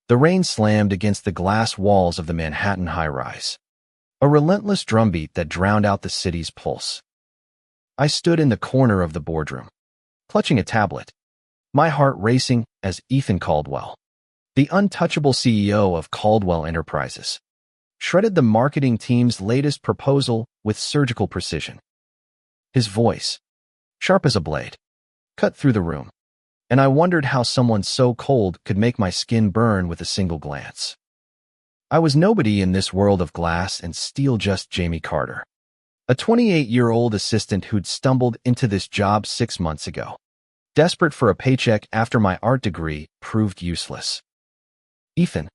The rain slammed against the glass walls of the Manhattan high-rise, a relentless drumbeat that drowned out the city's pulse. I stood in the corner of the boardroom, clutching a tablet, my heart racing as Ethan Caldwell, the untouchable CEO of Caldwell Enterprises, shredded the marketing team's latest proposal with surgical precision. His voice, sharp as a blade, cut through the room, and I wondered how someone so cold could make my skin burn with a single glance. I was nobody in this world of glass and steel, just Jamie Carter, a 28-year-old assistant who'd stumbled into this job 6 months ago, desperate for a paycheck after my art degree proved useless. Ethan,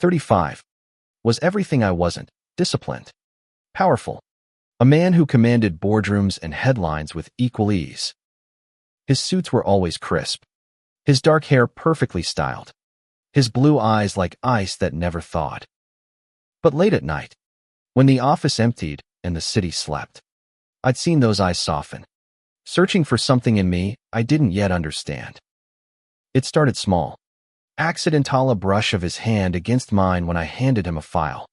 35, was everything I wasn't: disciplined, powerful, a man who commanded boardrooms and headlines with equal ease. His suits were always crisp, his dark hair perfectly styled, his blue eyes like ice that never thawed. But late at night, when the office emptied and the city slept, I'd seen those eyes soften, searching for something in me I didn't yet understand. It started small. Accidental brush of his hand against mine when I handed him a file,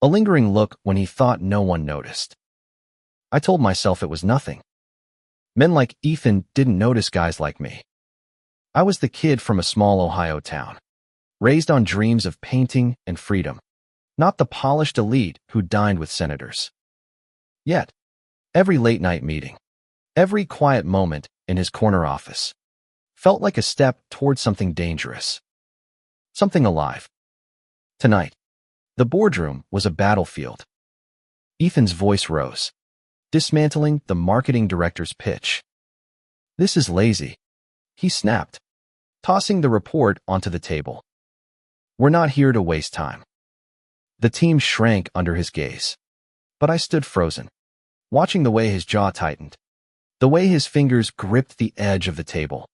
a lingering look when he thought no one noticed. I told myself it was nothing. Men like Ethan didn't notice guys like me. I was the kid from a small Ohio town, raised on dreams of painting and freedom, not the polished elite who dined with senators. Yet, every late-night meeting, every quiet moment in his corner office, felt like a step toward something dangerous, something alive. Tonight, the boardroom was a battlefield. Ethan's voice rose, dismantling the marketing director's pitch. "This is lazy," he snapped, tossing the report onto the table. "We're not here to waste time." The team shrank under his gaze, but I stood frozen, watching the way his jaw tightened, the way his fingers gripped the edge of the table.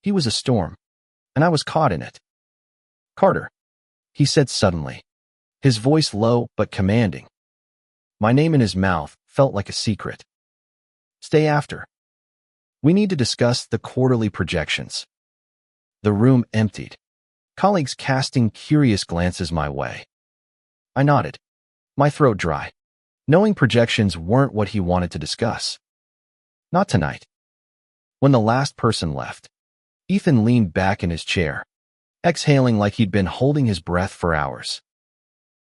He was a storm, and I was caught in it. "Carter," he said suddenly, his voice low but commanding. My name in his mouth felt like a secret. "Stay after. We need to discuss the quarterly projections." The room emptied, colleagues casting curious glances my way. I nodded, my throat dry, knowing projections weren't what he wanted to discuss. Not tonight. When the last person left, Ethan leaned back in his chair, exhaling like he'd been holding his breath for hours.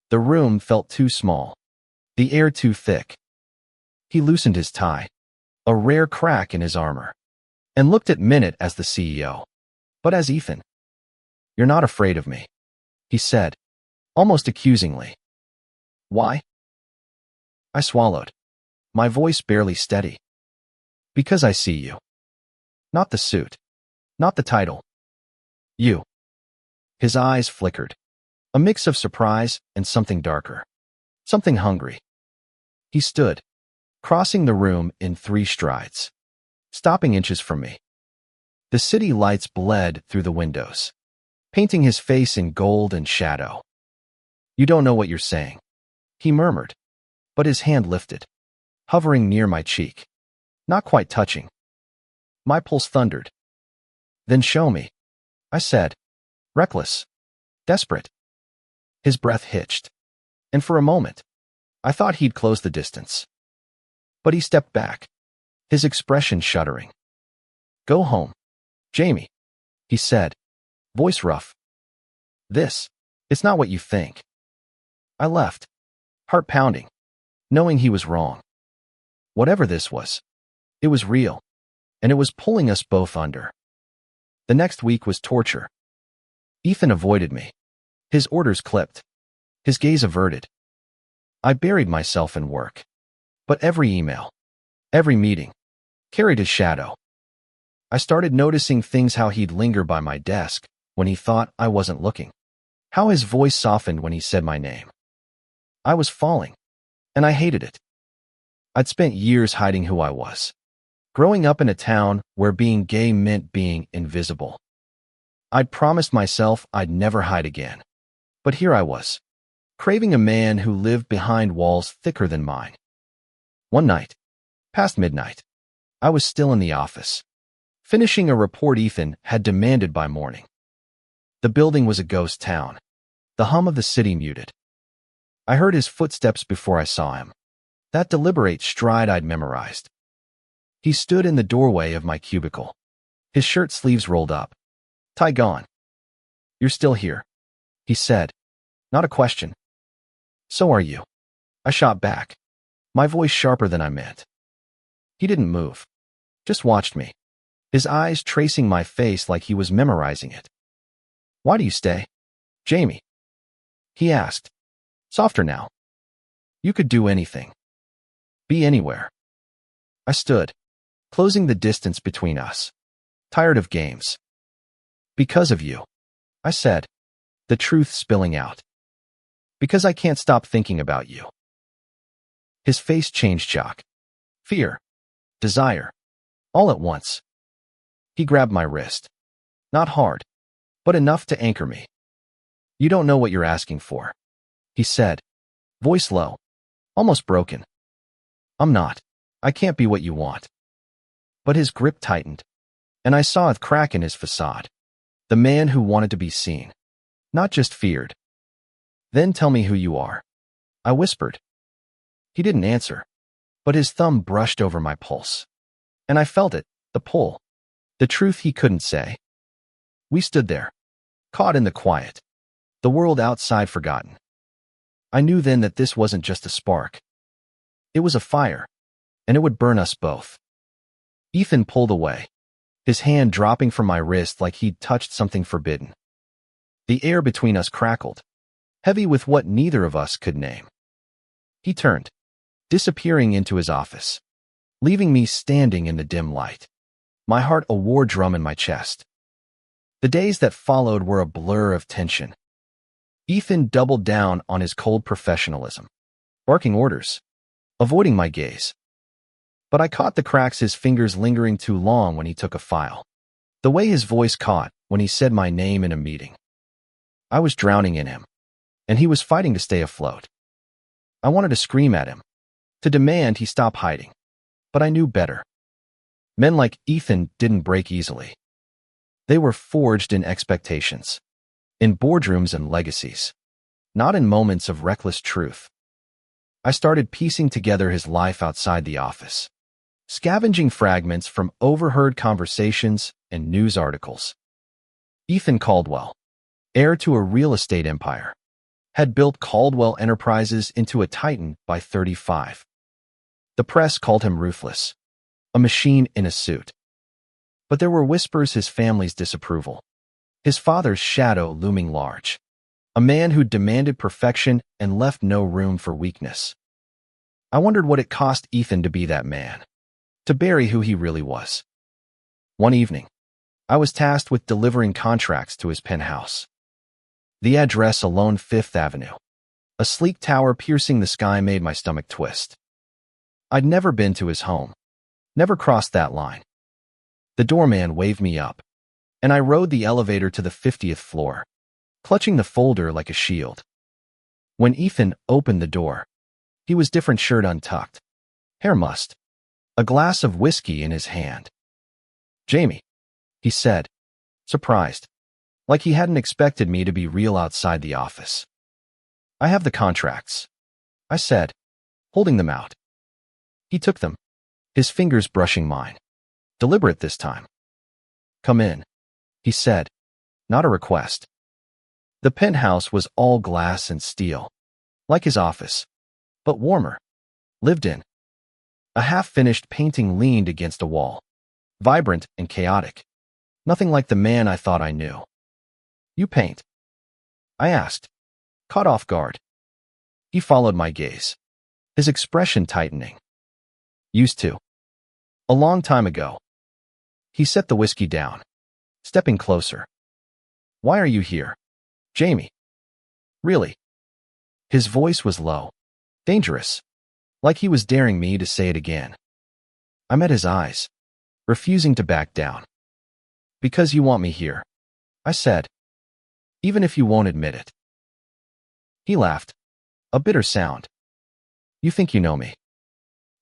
The room felt too small, the air too thick. He loosened his tie, a rare crack in his armor, and looked at Minute as the CEO, but as Ethan. "You're not afraid of me," he said, almost accusingly. "Why?" I swallowed, my voice barely steady. "Because I see you. Not the suit, not the title. You." His eyes flickered, a mix of surprise and something darker, something hungry. He stood, crossing the room in 3 strides, stopping inches from me. The city lights bled through the windows, painting his face in gold and shadow. "You don't know what you're saying," he murmured, but his hand lifted, hovering near my cheek, not quite touching. My pulse thundered. "Then show me," I said, reckless, desperate. His breath hitched, and for a moment, I thought he'd close the distance. But he stepped back, his expression shuddering. "Go home, Jamie," he said, voice rough. It's not what you think." I left, heart pounding, knowing he was wrong. Whatever this was, it was real, and it was pulling us both under. The next week was torture. Ethan avoided me, his orders clipped, his gaze averted. I buried myself in work, but every email, every meeting, carried his shadow. I started noticing things: how he'd linger by my desk when he thought I wasn't looking, how his voice softened when he said my name. I was falling, and I hated it. I'd spent years hiding who I was, growing up in a town where being gay meant being invisible. I'd promised myself I'd never hide again, but here I was, craving a man who lived behind walls thicker than mine. One night, past midnight, I was still in the office, finishing a report Ethan had demanded by morning. The building was a ghost town. The hum of the city muted. I heard his footsteps before I saw him. That deliberate stride I'd memorized. He stood in the doorway of my cubicle, his shirt sleeves rolled up. Tie gone. You're still here, he said. Not a question. So are you. I shot back, my voice sharper than I meant. He didn't move, just watched me, his eyes tracing my face like he was memorizing it. Why do you stay, Jamie? He asked, softer now. You could do anything. Be anywhere. I stood, closing the distance between us. Tired of games. Because of you, I said, the truth spilling out. Because I can't stop thinking about you. His face changed shock, fear, desire, all at once. He grabbed my wrist. Not hard, but enough to anchor me. You don't know what you're asking for, he said, voice low, almost broken. I'm not. I can't be what you want. But his grip tightened, and I saw a crack in his facade. The man who wanted to be seen, not just feared. Then tell me who you are, I whispered. He didn't answer, but his thumb brushed over my pulse. And I felt it, the pull, the truth he couldn't say. We stood there, caught in the quiet, the world outside forgotten. I knew then that this wasn't just a spark. It was a fire, and it would burn us both. Ethan pulled away, his hand dropping from my wrist like he'd touched something forbidden. The air between us crackled, heavy with what neither of us could name. He turned, disappearing into his office, leaving me standing in the dim light, my heart a war drum in my chest. The days that followed were a blur of tension. Ethan doubled down on his cold professionalism, barking orders, avoiding my gaze. But I caught the cracks, his fingers lingering too long when he took a file, the way his voice caught when he said my name in a meeting. I was drowning in him, and he was fighting to stay afloat. I wanted to scream at him, to demand he stop hiding, but I knew better. Men like Ethan didn't break easily. They were forged in expectations, in boardrooms and legacies, not in moments of reckless truth. I started piecing together his life outside the office, scavenging fragments from overheard conversations and news articles. Ethan Caldwell, heir to a real estate empire, had built Caldwell Enterprises into a titan by 35. The press called him ruthless, a machine in a suit. But there were whispers his family's disapproval, his father's shadow looming large, a man who demanded perfection and left no room for weakness. I wondered what it cost Ethan to be that man, to bury who he really was. One evening, I was tasked with delivering contracts to his penthouse. The address alone, 5th Avenue. A sleek tower piercing the sky made my stomach twist. I'd never been to his home, never crossed that line. The doorman waved me up, and I rode the elevator to the 50th floor, clutching the folder like a shield. When Ethan opened the door, he was different, shirt untucked, hair mussed, a glass of whiskey in his hand. Jamie, he said, surprised, like he hadn't expected me to be real outside the office. I have the contracts, I said, holding them out. He took them, his fingers brushing mine, deliberate this time. Come in, he said, not a request. The penthouse was all glass and steel, like his office, but warmer, lived in. A half-finished painting leaned against a wall, vibrant and chaotic, nothing like the man I thought I knew. You paint? I asked, caught off guard. He followed my gaze, his expression tightening. Used to. A long time ago. He set the whiskey down, stepping closer. Why are you here, Jamie? Really? His voice was low, dangerous, like he was daring me to say it again. I met his eyes, refusing to back down. Because you want me here, I said, even if you won't admit it. He laughed, a bitter sound. You think you know me.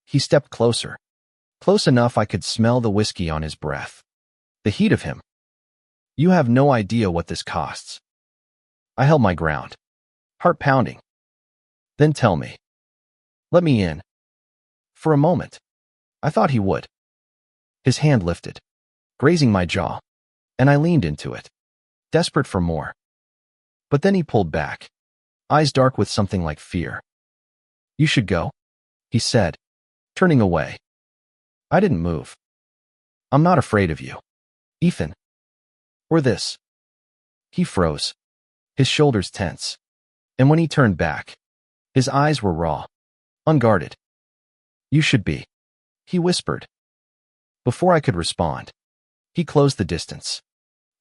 He stepped closer, close enough I could smell the whiskey on his breath, the heat of him. You have no idea what this costs. I held my ground, heart pounding. Then tell me. Let me in. For a moment, I thought he would. His hand lifted, grazing my jaw, and I leaned into it, desperate for more. But then he pulled back, eyes dark with something like fear. You should go, he said, turning away. I didn't move. I'm not afraid of you, Ethan. Or this. He froze, his shoulders tense, and when he turned back, his eyes were raw, unguarded. You should be, he whispered. Before I could respond, he closed the distance,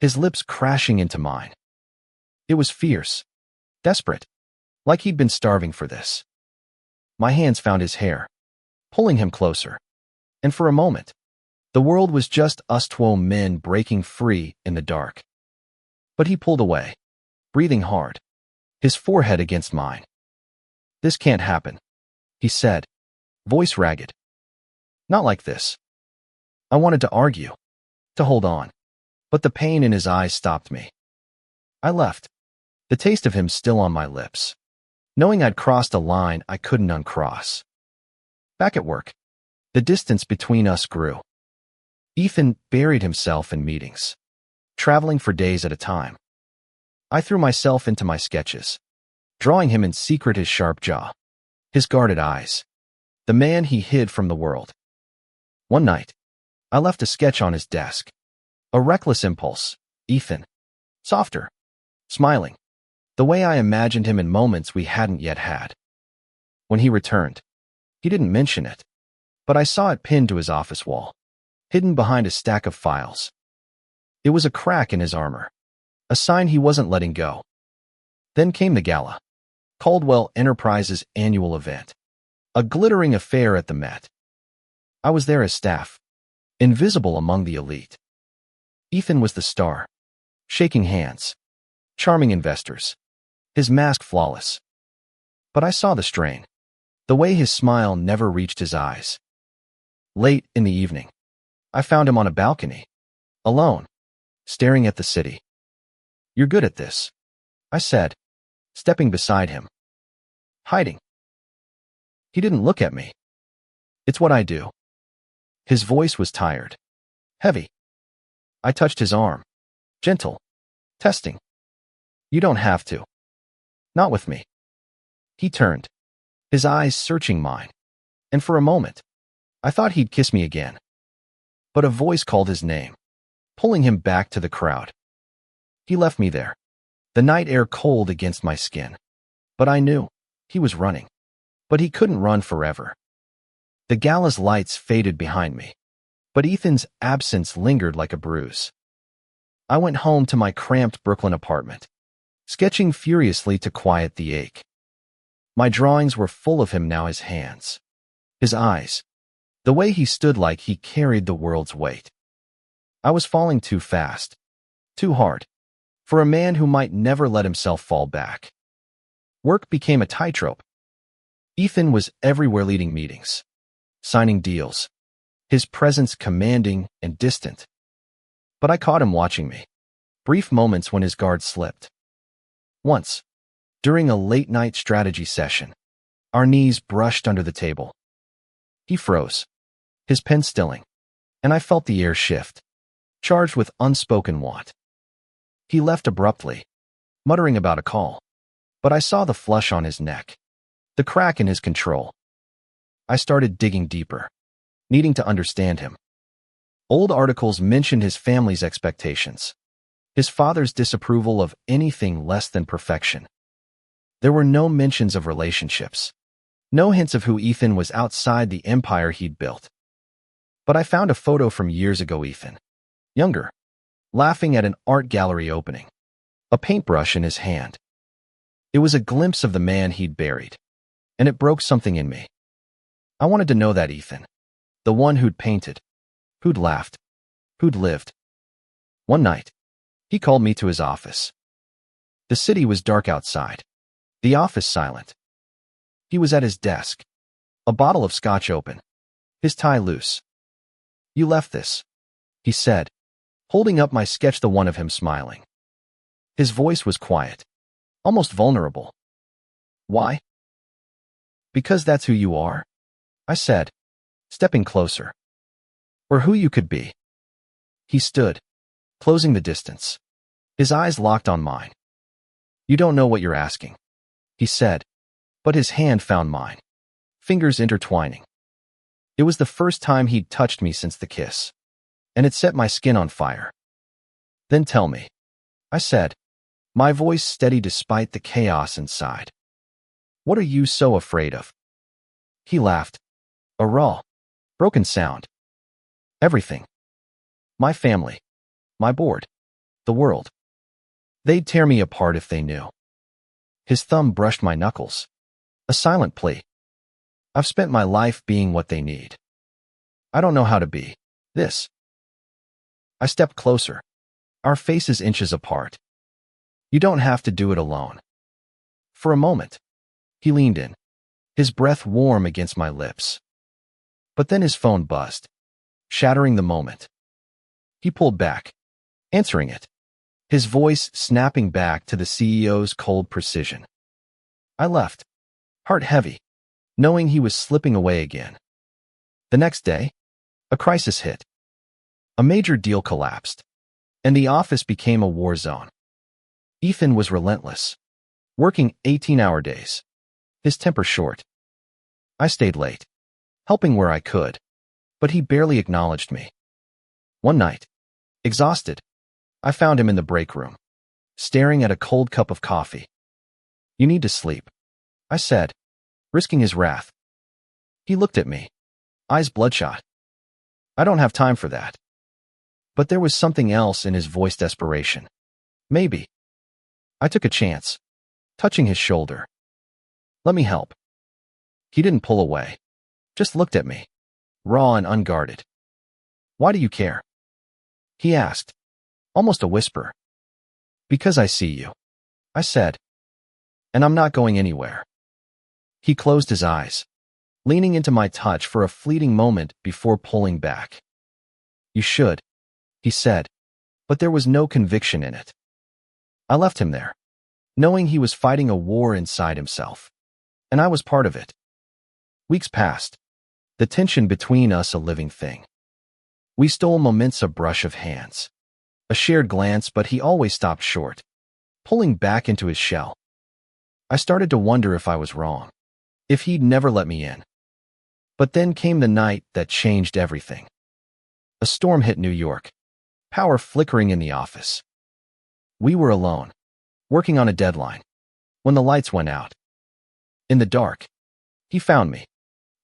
his lips crashing into mine. It was fierce, desperate, like he'd been starving for this. My hands found his hair, pulling him closer, and for a moment, the world was just us two men breaking free in the dark. But he pulled away, breathing hard, his forehead against mine. This can't happen, he said, voice ragged. Not like this. I wanted to argue, to hold on, but the pain in his eyes stopped me. I left, the taste of him still on my lips, knowing I'd crossed a line I couldn't uncross. Back at work, the distance between us grew. Ethan buried himself in meetings, traveling for days at a time. I threw myself into my sketches, drawing him in secret, his sharp jaw, his guarded eyes, the man he hid from the world. One night, I left a sketch on his desk. A reckless impulse, Ethan. Softer, smiling, the way I imagined him in moments we hadn't yet had. When he returned, he didn't mention it, but I saw it pinned to his office wall, hidden behind a stack of files. It was a crack in his armor, a sign he wasn't letting go. Then came the gala, Caldwell Enterprises' annual event, a glittering affair at the Met. I was there as staff, invisible among the elite. Ethan was the star, shaking hands, charming investors, his mask flawless. But I saw the strain, the way his smile never reached his eyes. Late in the evening, I found him on a balcony, alone, staring at the city. You're good at this, I said, stepping beside him. Hiding. He didn't look at me. It's what I do. His voice was tired, heavy. I touched his arm, gentle, testing. You don't have to. Not with me. He turned, his eyes searching mine, and for a moment, I thought he'd kiss me again. But a voice called his name, pulling him back to the crowd. He left me there, the night air cold against my skin. But I knew he was running. But he couldn't run forever. The gala's lights faded behind me, but Ethan's absence lingered like a bruise. I went home to my cramped Brooklyn apartment, sketching furiously to quiet the ache. My drawings were full of him now, his hands, his eyes, the way he stood like he carried the world's weight. I was falling too fast, too hard, for a man who might never let himself fall back. Work became a tightrope. Ethan was everywhere, leading meetings, signing deals, his presence commanding and distant. But I caught him watching me, brief moments when his guard slipped. Once, during a late-night strategy session, our knees brushed under the table. He froze, his pen stilling, and I felt the air shift, charged with unspoken want. He left abruptly, muttering about a call, but I saw the flush on his neck, the crack in his control. I started digging deeper, needing to understand him. Old articles mentioned his family's expectations, his father's disapproval of anything less than perfection. There were no mentions of relationships, no hints of who Ethan was outside the empire he'd built. But I found a photo from years ago, Ethan, younger, laughing at an art gallery opening, a paintbrush in his hand. It was a glimpse of the man he'd buried, and it broke something in me. I wanted to know that Ethan, the one who'd painted, who'd laughed, who'd lived. One night, he called me to his office. The city was dark outside, the office silent. He was at his desk, a bottle of scotch open, his tie loose. You left this, he said, holding up my sketch, the one of him smiling. His voice was quiet, almost vulnerable. Why? Because that's who you are, I said, stepping closer. Or who you could be. He stood, closing the distance. His eyes locked on mine. You don't know what you're asking, he said, but his hand found mine, fingers intertwining. It was the first time he'd touched me since the kiss, and it set my skin on fire. Then tell me, I said, my voice steady despite the chaos inside. What are you so afraid of? He laughed. A raw, broken sound. Everything. My family. My board. The world. They'd tear me apart if they knew. His thumb brushed my knuckles. A silent plea. I've spent my life being what they need. I don't know how to be this. I stepped closer, our faces inches apart. You don't have to do it alone. For a moment, he leaned in, his breath warm against my lips. But then his phone buzzed, shattering the moment. He pulled back, answering it, his voice snapping back to the CEO's cold precision. I left, heart heavy, knowing he was slipping away again. The next day, a crisis hit. A major deal collapsed, and the office became a war zone. Ethan was relentless, working 18-hour days, his temper short. I stayed late, helping where I could, but he barely acknowledged me. One night, exhausted, I found him in the break room, staring at a cold cup of coffee. You need to sleep, I said, risking his wrath. He looked at me, eyes bloodshot. I don't have time for that. But there was something else in his voice, desperation. Maybe. I took a chance, touching his shoulder. Let me help. He didn't pull away, just looked at me, raw and unguarded. Why do you care? He asked, almost a whisper. Because I see you, I said. And I'm not going anywhere. He closed his eyes, leaning into my touch for a fleeting moment before pulling back. You should, he said, but there was no conviction in it. I left him there, knowing he was fighting a war inside himself, and I was part of it. Weeks passed, the tension between us a living thing. We stole moments, a brush of hands, a shared glance, but he always stopped short, pulling back into his shell. I started to wonder if I was wrong, if he'd never let me in. But then came the night that changed everything. A storm hit New York, power flickering in the office. We were alone, working on a deadline, when the lights went out. In the dark, he found me,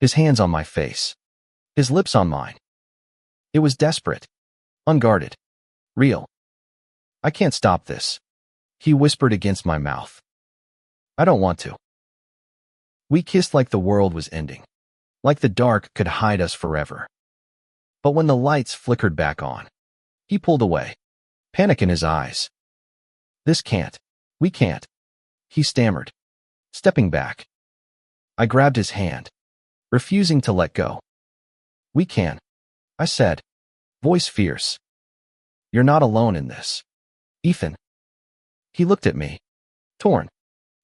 his hands on my face, his lips on mine. It was desperate, unguarded, real. I can't stop this, he whispered against my mouth. I don't want to. We kissed like the world was ending, like the dark could hide us forever. But when the lights flickered back on, he pulled away, panic in his eyes. We can't, he stammered, stepping back. I grabbed his hand, refusing to let go. We can, I said, voice fierce. You're not alone in this, Ethan. He looked at me, torn,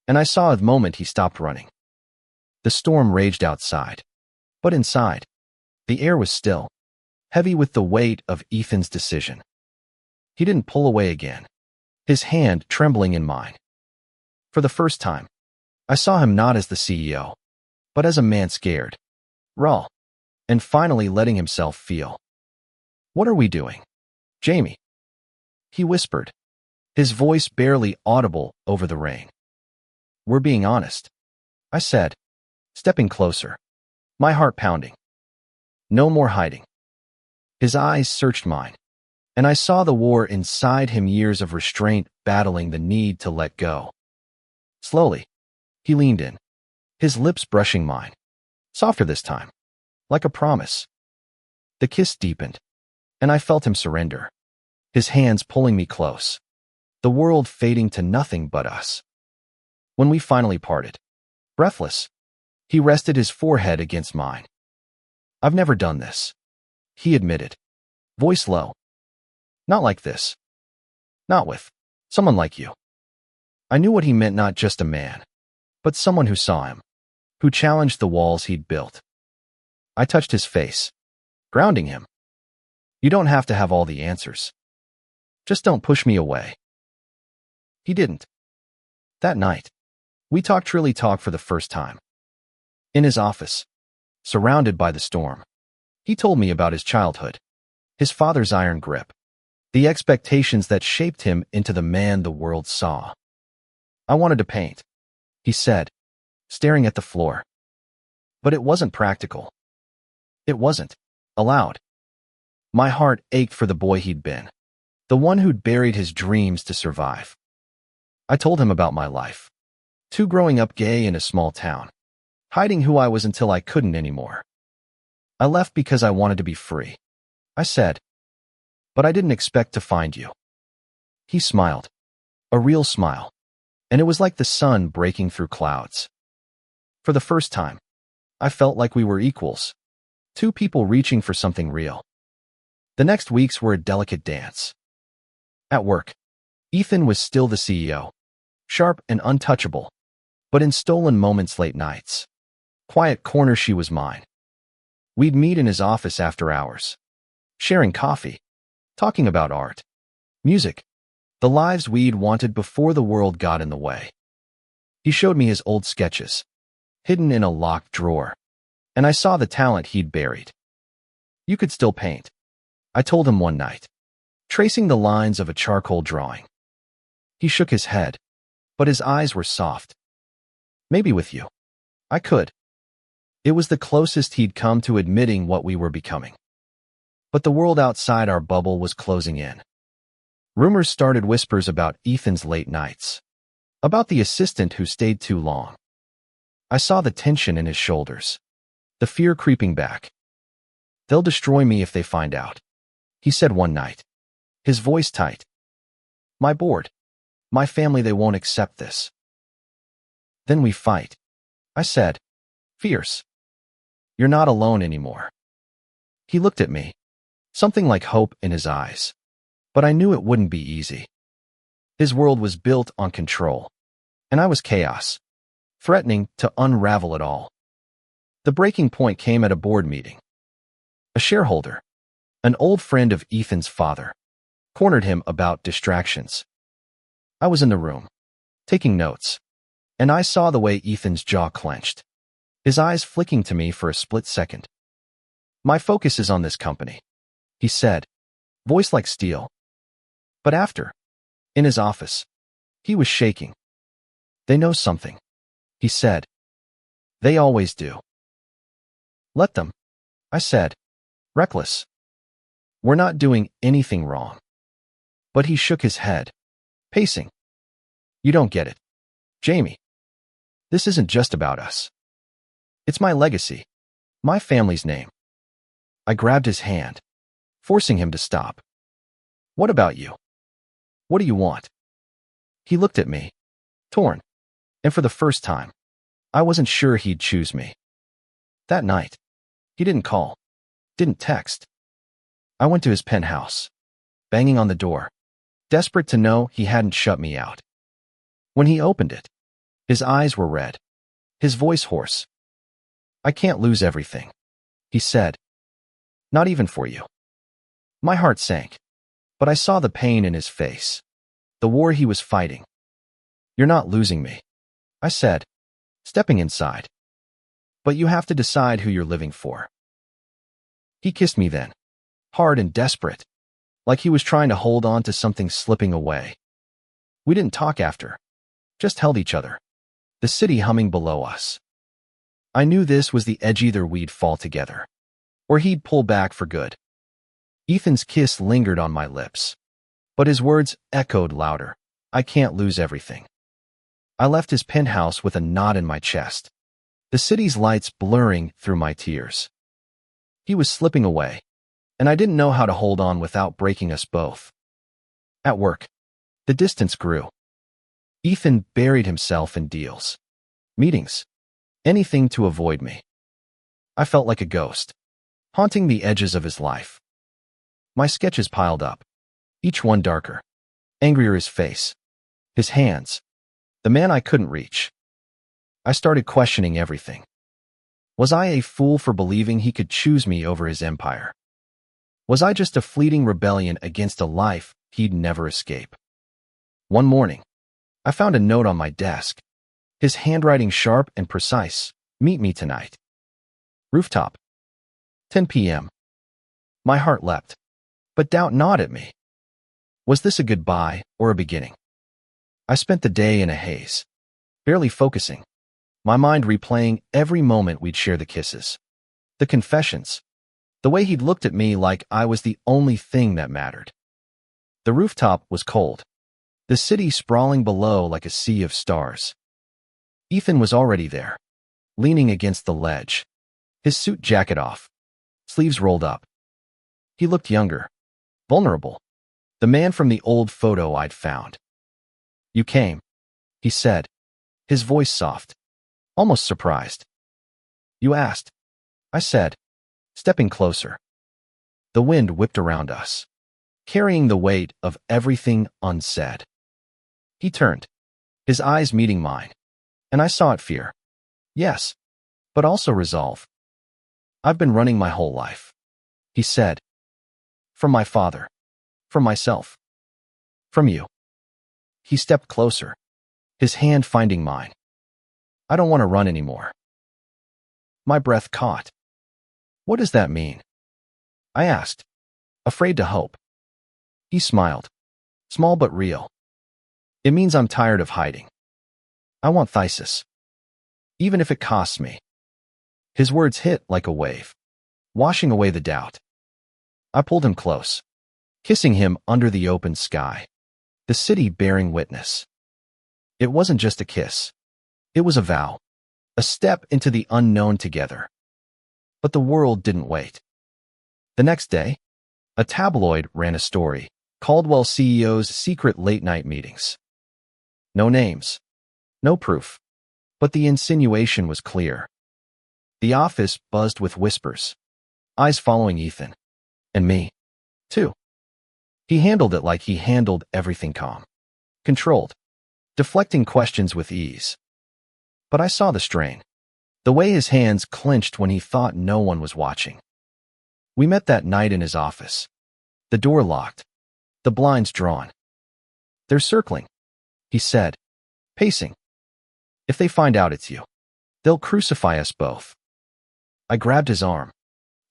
and I saw the moment he stopped running. The storm raged outside, but inside, the air was still, heavy with the weight of Ethan's decision. He didn't pull away again, his hand trembling in mine. For the first time, I saw him not as the CEO, but as a man scared, raw, and finally letting himself feel. What are we doing, Jamie? He whispered, his voice barely audible over the rain. We're being honest, I said, stepping closer, my heart pounding. No more hiding. His eyes searched mine, and I saw the war inside him, years of restraint battling the need to let go. Slowly, he leaned in, his lips brushing mine, softer this time, like a promise. The kiss deepened, and I felt him surrender, his hands pulling me close, the world fading to nothing but us. When we finally parted, breathless, he rested his forehead against mine. I've never done this, he admitted, voice low. Not like this. Not with someone like you. I knew what he meant, not just a man, but someone who saw him, who challenged the walls he'd built. I touched his face, grounding him. You don't have to have all the answers. Just don't push me away. He didn't. That night, we really talked for the first time. In his office, surrounded by the storm, he told me about his childhood, his father's iron grip, the expectations that shaped him into the man the world saw. I wanted to paint, he said, staring at the floor. But it wasn't practical. It wasn't allowed. My heart ached for the boy he'd been, the one who'd buried his dreams to survive. I told him about my life, too, growing up gay in a small town, hiding who I was until I couldn't anymore. I left because I wanted to be free, I said. But I didn't expect to find you. He smiled, a real smile, and it was like the sun breaking through clouds. For the first time, I felt like we were equals, two people reaching for something real. The next weeks were a delicate dance. At work, Ethan was still the CEO, sharp and untouchable, but in stolen moments, late nights, quiet corners, she was mine. We'd meet in his office after hours, sharing coffee, talking about art, music, the lives we'd wanted before the world got in the way. He showed me his old sketches, hidden in a locked drawer, and I saw the talent he'd buried. You could still paint, I told him one night, tracing the lines of a charcoal drawing. He shook his head, but his eyes were soft. Maybe with you, I could. It was the closest he'd come to admitting what we were becoming. But the world outside our bubble was closing in. Rumors started, whispers about Ethan's late nights, about the assistant who stayed too long. I saw the tension in his shoulders, the fear creeping back. They'll destroy me if they find out, he said one night, his voice tight. My board, my family, they won't accept this. Then we fight, I said, fierce. You're not alone anymore. He looked at me, something like hope in his eyes, but I knew it wouldn't be easy. His world was built on control, and I was chaos, threatening to unravel it all. The breaking point came at a board meeting. A shareholder, an old friend of Ethan's father, cornered him about distractions. I was in the room, taking notes, and I saw the way Ethan's jaw clenched, his eyes flicking to me for a split second. My focus is on this company, he said, voice like steel. But after, in his office, he was shaking. They know something, he said. They always do. Let them, I said, reckless. We're not doing anything wrong. But he shook his head, pacing. You don't get it, Jamie. This isn't just about us. It's my legacy, my family's name. I grabbed his hand, forcing him to stop. What about you? What do you want? He looked at me, torn, and for the first time, I wasn't sure he'd choose me. That night, he didn't call, didn't text. I went to his penthouse, banging on the door, desperate to know he hadn't shut me out. When he opened it, his eyes were red, his voice hoarse. I can't lose everything, he said. Not even for you. My heart sank, but I saw the pain in his face, the war he was fighting. You're not losing me, I said, stepping inside. But you have to decide who you're living for. He kissed me then, hard and desperate, like he was trying to hold on to something slipping away. We didn't talk after, just held each other, the city humming below us. I knew this was the edge, either we'd fall together, or he'd pull back for good. Ethan's kiss lingered on my lips, but his words echoed louder. I can't lose everything. I left his penthouse with a knot in my chest, the city's lights blurring through my tears. He was slipping away, and I didn't know how to hold on without breaking us both. At work, the distance grew. Ethan buried himself in deals, meetings, anything to avoid me. I felt like a ghost, haunting the edges of his life. My sketches piled up, each one darker, angrier his face, his hands, the man I couldn't reach. I started questioning everything. Was I a fool for believing he could choose me over his empire? Was I just a fleeting rebellion against a life he'd never escape? One morning, I found a note on my desk, his handwriting sharp and precise. Meet me tonight. Rooftop. 10 p.m. My heart leapt, but doubt gnawed at me. Was this a goodbye or a beginning? I spent the day in a haze, barely focusing, my mind replaying every moment we'd share, the kisses, the confessions, the way he'd looked at me like I was the only thing that mattered. The rooftop was cold, the city sprawling below like a sea of stars. Ethan was already there, leaning against the ledge, his suit jacket off, sleeves rolled up. He looked younger, vulnerable, the man from the old photo I'd found. You came, he said, his voice soft, almost surprised. You asked, I said, stepping closer. The wind whipped around us, carrying the weight of everything unsaid. He turned, his eyes meeting mine, and I saw it: fear. Yes, but also resolve. I've been running my whole life, he said. From my father, from myself, from you. He stepped closer, his hand finding mine. I don't want to run anymore. My breath caught. What does that mean? I asked, afraid to hope. He smiled, small but real. It means I'm tired of hiding. I want Thysis, even if it costs me. His words hit like a wave, washing away the doubt. I pulled him close, kissing him under the open sky, the city bearing witness. It wasn't just a kiss. It was a vow, a step into the unknown together. But the world didn't wait. The next day, a tabloid ran a story, Caldwell CEO's secret late-night meetings. No names, no proof, but the insinuation was clear. The office buzzed with whispers, eyes following Ethan, and me, too. He handled it like he handled everything: calm, controlled, deflecting questions with ease. But I saw the strain, the way his hands clenched when he thought no one was watching. We met that night in his office, the door locked, the blinds drawn. They're circling, he said, pacing. If they find out it's you, they'll crucify us both. I grabbed his arm,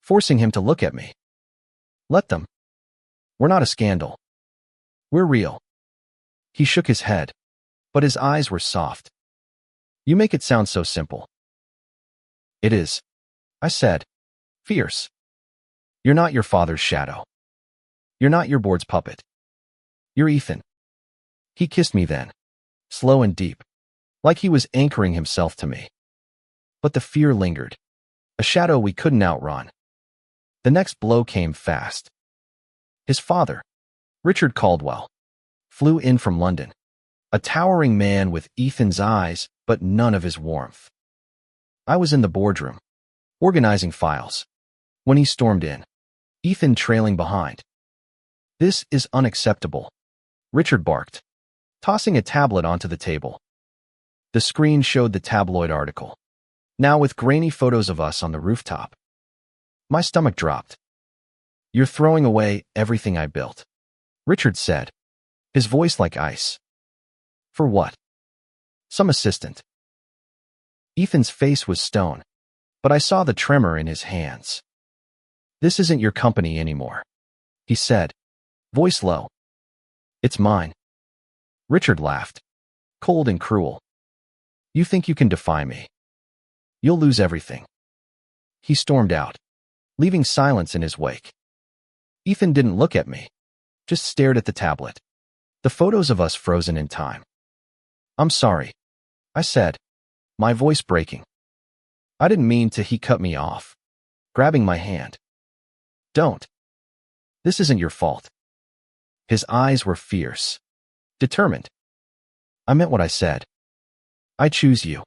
forcing him to look at me. Let them. We're not a scandal. We're real. He shook his head, but his eyes were soft. You make it sound so simple. It is, I said, fierce. You're not your father's shadow. You're not your board's puppet. You're Ethan. He kissed me then, slow and deep, like he was anchoring himself to me. But the fear lingered, a shadow we couldn't outrun. The next blow came fast. His father, Richard Caldwell, flew in from London, a towering man with Ethan's eyes but none of his warmth. I was in the boardroom, organizing files, when he stormed in, Ethan trailing behind. This is unacceptable, Richard barked, tossing a tablet onto the table. The screen showed the tabloid article, now with grainy photos of us on the rooftop. My stomach dropped. You're throwing away everything I built, Richard said, his voice like ice. For what? Some assistant. Ethan's face was stone, but I saw the tremor in his hands. This isn't your company anymore, he said, voice low. It's mine. Richard laughed, cold and cruel. You think you can defy me? You'll lose everything. He stormed out, leaving silence in his wake. Ethan didn't look at me, just stared at the tablet, the photos of us frozen in time. I'm sorry, I said, my voice breaking. I didn't mean to. He cut me off, grabbing my hand. Don't. This isn't your fault. His eyes were fierce, determined. I meant what I said. I choose you.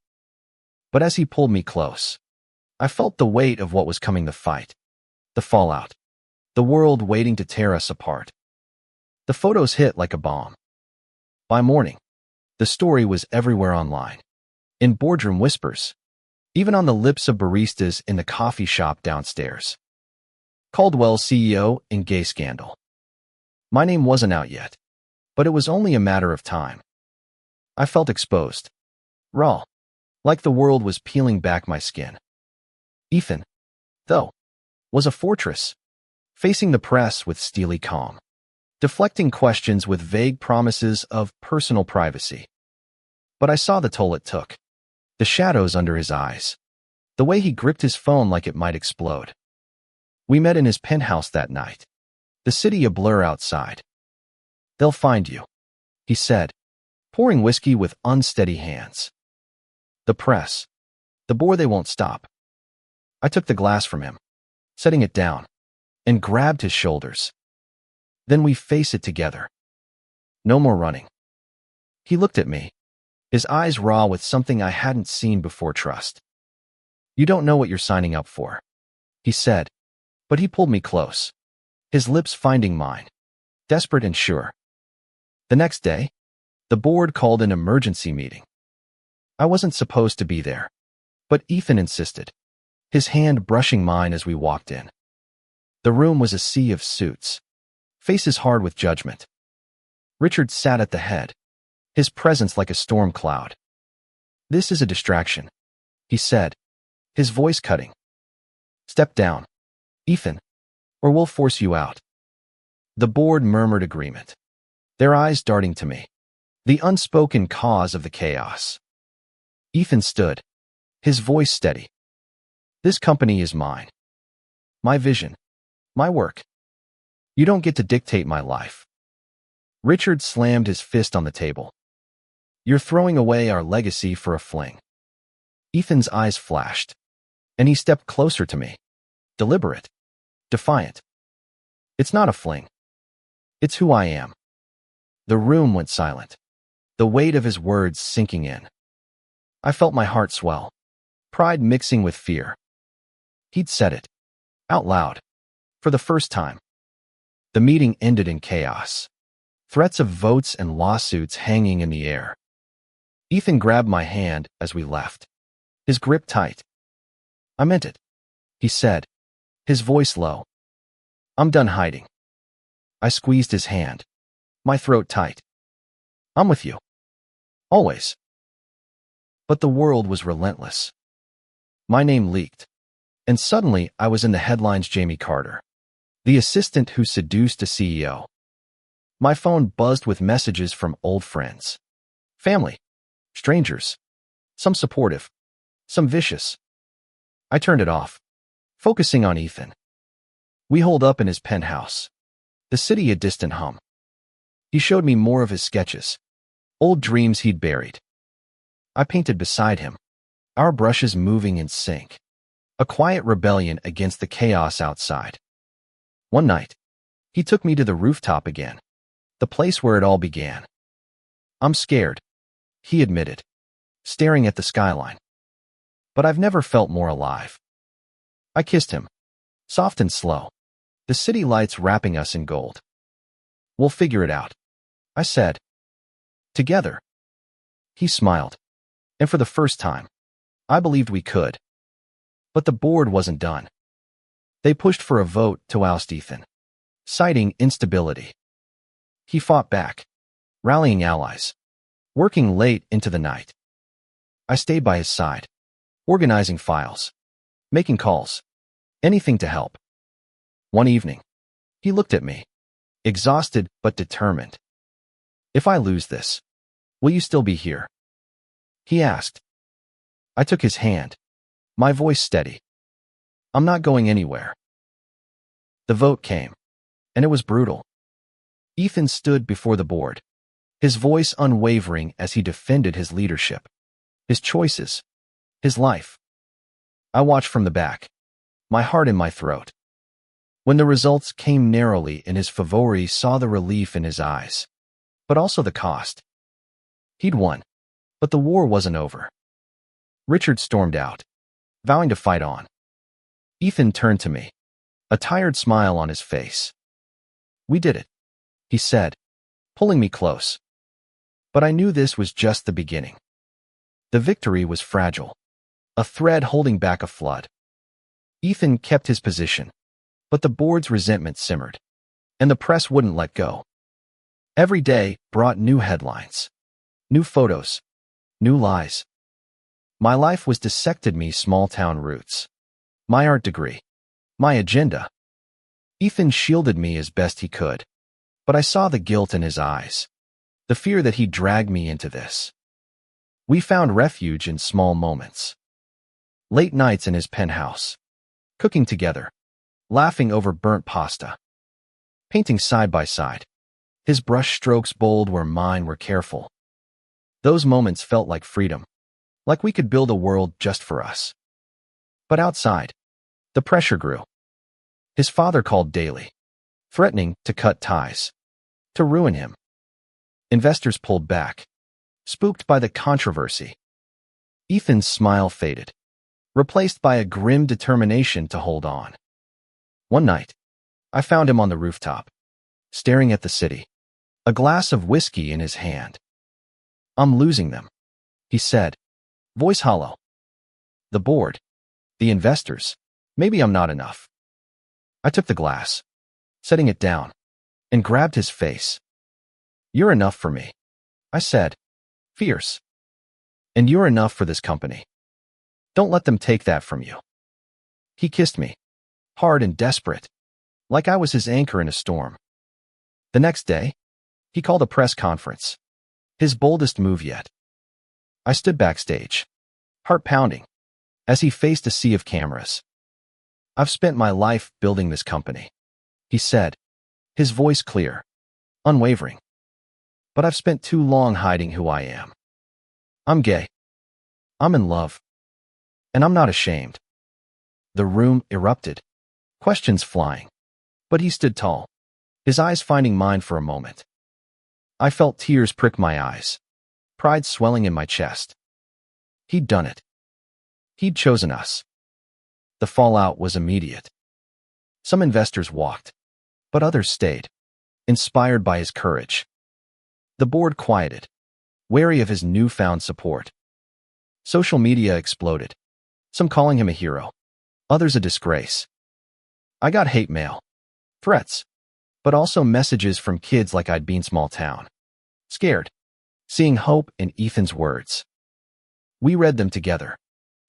But as he pulled me close, I felt the weight of what was coming: the fight, the fallout, the world waiting to tear us apart. The photos hit like a bomb. By morning, the story was everywhere online, in boardroom whispers, even on the lips of baristas in the coffee shop downstairs. Caldwell's CEO in gay scandal. My name wasn't out yet, but it was only a matter of time. I felt exposed, raw, like the world was peeling back my skin. Ethan, though, was a fortress, facing the press with steely calm, deflecting questions with vague promises of personal privacy. But I saw the toll it took, the shadows under his eyes, the way he gripped his phone like it might explode. We met in his penthouse that night, the city a blur outside. "They'll find you," he said, pouring whiskey with unsteady hands. "The press. The bore they won't stop." I took the glass from him, setting it down, and grabbed his shoulders. "Then we face it together. No more running." He looked at me, his eyes raw with something I hadn't seen before: trust. "You don't know what you're signing up for," he said, but he pulled me close, his lips finding mine, desperate and sure. The next day, the board called an emergency meeting. I wasn't supposed to be there, but Ethan insisted, his hand brushing mine as we walked in. The room was a sea of suits, faces hard with judgment. Richard sat at the head, his presence like a storm cloud. "This is a distraction," he said, his voice cutting. "Step down, Ethan, or we'll force you out." The board murmured agreement, their eyes darting to me, the unspoken cause of the chaos. Ethan stood, his voice steady. "This company is mine. My vision. My work. You don't get to dictate my life." Richard slammed his fist on the table. "You're throwing away our legacy for a fling." Ethan's eyes flashed, and he stepped closer to me, deliberate, defiant. "It's not a fling. It's who I am." The room went silent, the weight of his words sinking in. I felt my heart swell, pride mixing with fear. He'd said it, out loud, for the first time. The meeting ended in chaos, threats of votes and lawsuits hanging in the air. Ethan grabbed my hand as we left, his grip tight. "I meant it," he said, his voice low. "I'm done hiding." I squeezed his hand, my throat tight. "I'm with you. Always." But the world was relentless. My name leaked, and suddenly I was in the headlines: Jamie Carter, the assistant who seduced a CEO. My phone buzzed with messages from old friends, family, strangers, some supportive, some vicious. I turned it off, focusing on Ethan. We holed up in his penthouse, the city a distant hum. He showed me more of his sketches, old dreams he'd buried. I painted beside him, our brushes moving in sync, a quiet rebellion against the chaos outside. One night, he took me to the rooftop again, the place where it all began. "I'm scared," he admitted, staring at the skyline. "But I've never felt more alive." I kissed him, soft and slow, the city lights wrapping us in gold. "We'll figure it out," I said. "Together." He smiled, and for the first time, I believed we could. But the board wasn't done. They pushed for a vote to oust Ethan, citing instability. He fought back, rallying allies, working late into the night. I stayed by his side, organizing files, making calls, anything to help. One evening, he looked at me, exhausted but determined. "If I lose this, will you still be here?" he asked. I took his hand, my voice steady. "I'm not going anywhere." The vote came, and it was brutal. Ethan stood before the board, his voice unwavering as he defended his leadership, his choices, his life. I watched from the back, my heart in my throat. When the results came narrowly in his favor, he saw the relief in his eyes, but also the cost. He'd won, but the war wasn't over. Richard stormed out, vowing to fight on. Ethan turned to me, a tired smile on his face. "We did it," he said, pulling me close. But I knew this was just the beginning. The victory was fragile, a thread holding back a flood. Ethan kept his position, but the board's resentment simmered, and the press wouldn't let go. Every day brought new headlines, new photos, new lies. My life was dissected, me small-town roots, my art degree, my agenda. Ethan shielded me as best he could, but I saw the guilt in his eyes, the fear that he'd dragged me into this. We found refuge in small moments. Late nights in his penthouse, cooking together, laughing over burnt pasta, painting side by side, his brush strokes bold where mine were careful. Those moments felt like freedom, like we could build a world just for us. But outside, the pressure grew. His father called daily, threatening to cut ties, to ruin him. Investors pulled back, spooked by the controversy. Ethan's smile faded, replaced by a grim determination to hold on. One night, I found him on the rooftop, staring at the city, a glass of whiskey in his hand. "I'm losing them," he said, voice hollow. "The board, the investors, maybe I'm not enough." I took the glass, setting it down, and grabbed his face. "You're enough for me," I said, fierce. "And you're enough for this company. Don't let them take that from you." He kissed me, hard and desperate, like I was his anchor in a storm. The next day, he called a press conference, his boldest move yet. I stood backstage, heart pounding, as he faced a sea of cameras. "I've spent my life building this company," he said, his voice clear, unwavering. "But I've spent too long hiding who I am. I'm gay. I'm in love. And I'm not ashamed." The room erupted, questions flying. But he stood tall, his eyes finding mine for a moment. I felt tears prick my eyes, pride swelling in my chest. He'd done it. He'd chosen us. The fallout was immediate. Some investors walked, but others stayed, inspired by his courage. The board quieted, wary of his newfound support. Social media exploded, some calling him a hero, others a disgrace. I got hate mail, threats, but also messages from kids like I'd been small town, scared, seeing hope in Ethan's words. We read them together,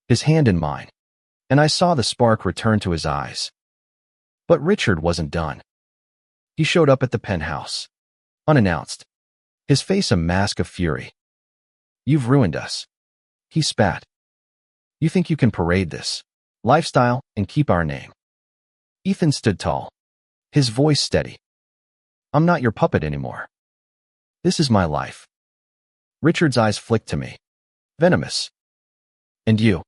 his hand in mine, and I saw the spark return to his eyes. But Richard wasn't done. He showed up at the penthouse, unannounced, his face a mask of fury. "You've ruined us," he spat. "You think you can parade this lifestyle and keep our name?" Ethan stood tall, his voice steady. "I'm not your puppet anymore. This is my life." Richard's eyes flicked to me, venomous. "And you?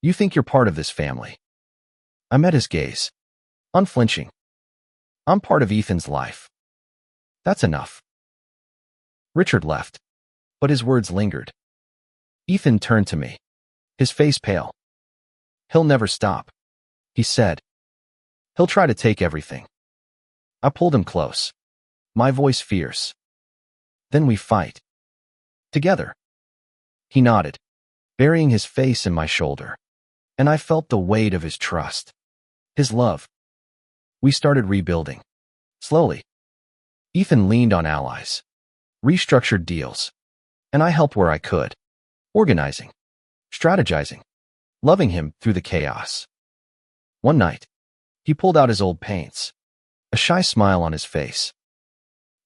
You think you're part of this family?" I met his gaze, unflinching. "I'm part of Ethan's life. That's enough." Richard left, but his words lingered. Ethan turned to me, his face pale. "He'll never stop," he said. "He'll try to take everything." I pulled him close, my voice fierce. "Then we fight. Together." He nodded, burying his face in my shoulder, and I felt the weight of his trust, his love. We started rebuilding, slowly. Ethan leaned on allies, restructured deals, and I helped where I could, organizing, strategizing, loving him through the chaos. One night, he pulled out his old paints, a shy smile on his face.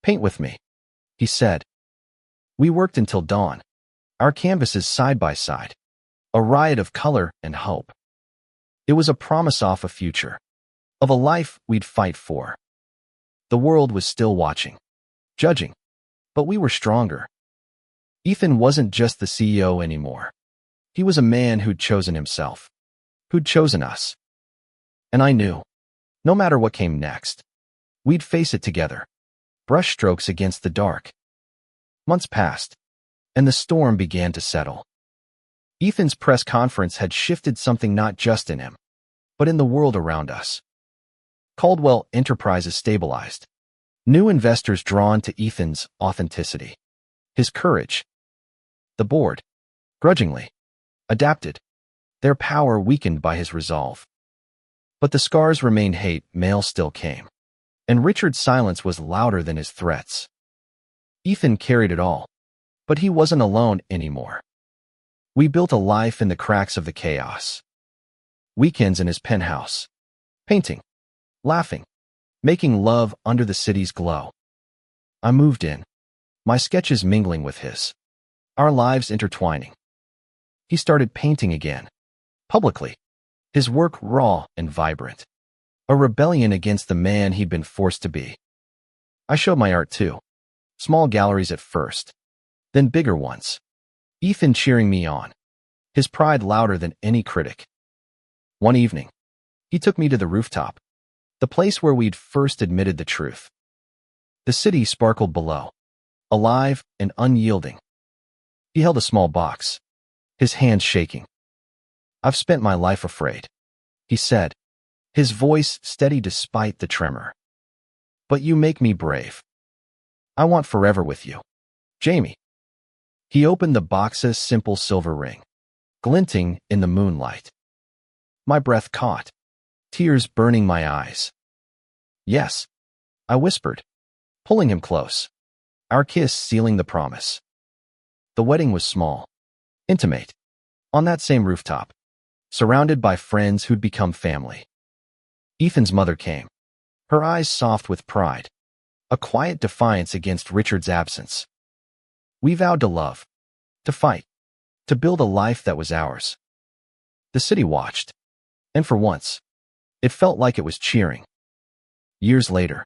"Paint with me," he said. We worked until dawn, our canvases side by side, a riot of color and hope. It was a promise of a future, of a life we'd fight for. The world was still watching, judging, but we were stronger. Ethan wasn't just the CEO anymore. He was a man who'd chosen himself, who'd chosen us. And I knew, no matter what came next, we'd face it together, brushstrokes against the dark. Months passed, and the storm began to settle. Ethan's press conference had shifted something not just in him, but in the world around us. Caldwell Enterprises stabilized. New investors drawn to Ethan's authenticity. His courage. The board, grudgingly, adapted, their power weakened by his resolve. But the scars remained. Hate mail still came, and Richard's silence was louder than his threats. Ethan carried it all, but he wasn't alone anymore. We built a life in the cracks of the chaos. Weekends in his penthouse, painting, laughing, making love under the city's glow. I moved in, my sketches mingling with his, our lives intertwining. He started painting again, publicly, his work raw and vibrant, a rebellion against the man he'd been forced to be. I showed my art too, small galleries at first, then bigger ones, Ethan cheering me on, his pride louder than any critic. One evening, he took me to the rooftop, the place where we'd first admitted the truth. The city sparkled below, alive and unyielding. He held a small box, his hands shaking. "I've spent my life afraid," he said, his voice steady despite the tremor. "But you make me brave. I want forever with you, Jamie." He opened the box's simple silver ring, glinting in the moonlight. My breath caught, tears burning my eyes. "Yes," I whispered, pulling him close, our kiss sealing the promise. The wedding was small, intimate, on that same rooftop, surrounded by friends who'd become family. Ethan's mother came, her eyes soft with pride, a quiet defiance against Richard's absence. We vowed to love, to fight, to build a life that was ours. The city watched, and for once, it felt like it was cheering. Years later,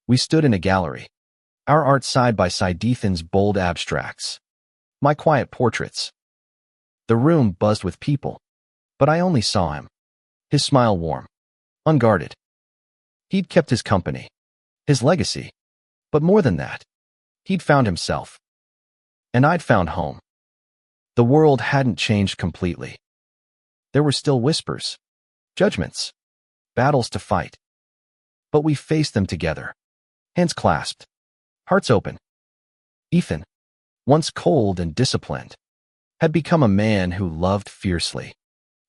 we stood in a gallery, our art side by side, Ethan's bold abstracts, my quiet portraits. The room buzzed with people, but I only saw him, his smile warm, unguarded. He'd kept his company, his legacy, but more than that, he'd found himself. And I'd found home. The world hadn't changed completely. There were still whispers, judgments, battles to fight. But we faced them together, hands clasped, hearts open. Ethan, once cold and disciplined, had become a man who loved fiercely,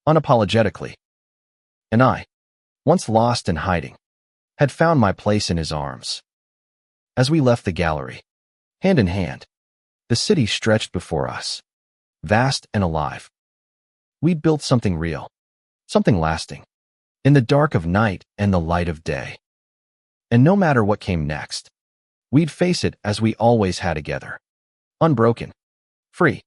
unapologetically. And I, once lost and hiding, had found my place in his arms. As we left the gallery, hand in hand, the city stretched before us, vast and alive. We'd built something real, something lasting, in the dark of night and the light of day. And no matter what came next, we'd face it as we always had together, unbroken, free.